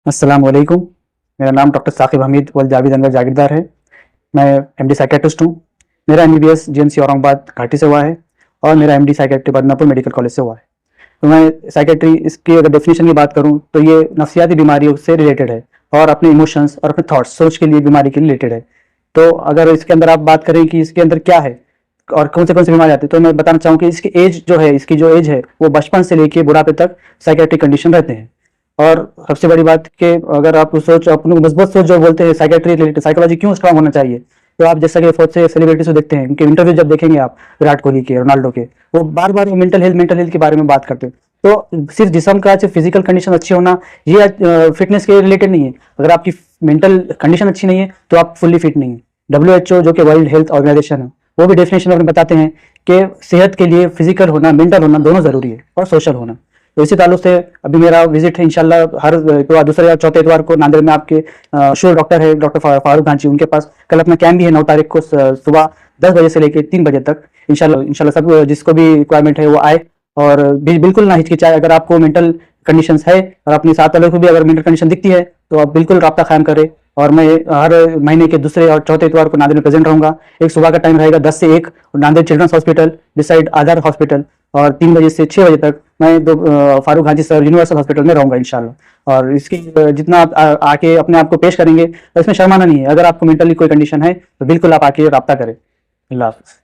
अस्सलाम वालेकुम। मेरा नाम डॉक्टर साकिब हमीद वल जावेद अंगर जागीरदार है। मैं एमडी साइकेट्रिस्ट हूँ। मेरा एमबीबीएस जीएमसी औरंगाबाद घाटी से हुआ है और मेरा MD psychiatry Badnapur medical college से हुआ है। तो मैं साइकेट्री इसकी अगर डेफिनेशन की बात करूँ तो ये नफ्सियाती बीमारियों से रिलेटेड है और अपने इमोशंस और अपने थॉट्स सोच के लिए बीमारी के लिए रिलेटेड है। तो अगर इसके अंदर आप बात करें कि इसके अंदर क्या है और कौन से बीमारी आती है, तो मैं बताना चाहूँ कि इसकी एज जो है, इसकी जो एज है वो बचपन से लेके बुढ़ापे तक साइकेट्रिक कंडीशन रहते हैं। और सबसे बड़ी बात कि अगर आप सोच अपने मजबूत सोच जो बोलते हैं साइकेट्री रिलेटेड साइकोलॉजी क्यों स्ट्रांग होना चाहिए, तो आप जैसा कि बहुत से सेलिब्रिटीज को देखते हैं, उनके इंटरव्यू जब देखेंगे आप विराट कोहली के, रोनाल्डो के, वो बार बार मेंटल हेल्थ के बारे में बात करते हैं। तो सिर्फ जिस्म का सिर्फ फिजिकल कंडीशन अच्छी होना ये फिटनेस के रिलेटेड नहीं है। अगर आपकी मेंटल कंडीशन अच्छी नहीं है तो आप फुल्ली फिट नहीं है। WHO जो कि वर्ल्ड हेल्थ ऑर्गेनाइजेशन है, वो भी डेफिनेशन में बताते हैं कि सेहत के लिए फिजिकल होना, मेंटल होना दोनों जरूरी है और सोशल होना। तो इसी ताल्लुक से अभी मेरा विजिट है इंशाल्लाह हर दूसरे या चौथे इतवार को नांदेड़ में आपके मशहूर डॉक्टर है डॉक्टर फारूक घांची, उनके पास कल अपना कैंप भी है 9 तारीख को सुबह 10 बजे से लेकर 3 बजे तक। इंशाल्लाह सब जिसको भी रिक्वायरमेंट है वो आए और बिल्कुल ना हिचकिचाए। अगर आपको मेंटल कंडीशन है और अपने साथ वालों को भी अगर मेंटल कंडीशन दिखती है तो आप बिल्कुल राब्ता कायम करें। और मैं हर महीने के दूसरे और चौथे इतवार को नांदेड़ में प्रेजेंट रहूंगा। एक सुबह का टाइम रहेगा 10 से 1 नांदेड़ चिल्ड्रंस हॉस्पिटल डिसाइड आधार हॉस्पिटल, और 3 बजे से 6 बजे तक मैं फारूक हाजी सर यूनिवर्सल हॉस्पिटल में रहूंगा इंशाल्लाह। और इसकी जितना आप आके अपने आप को पेश करेंगे तो इसमें शर्माना नहीं है। अगर आपको मेंटली कोई कंडीशन है तो बिल्कुल आप आके राब्ता करें। अल्लाह हाफ़िज़।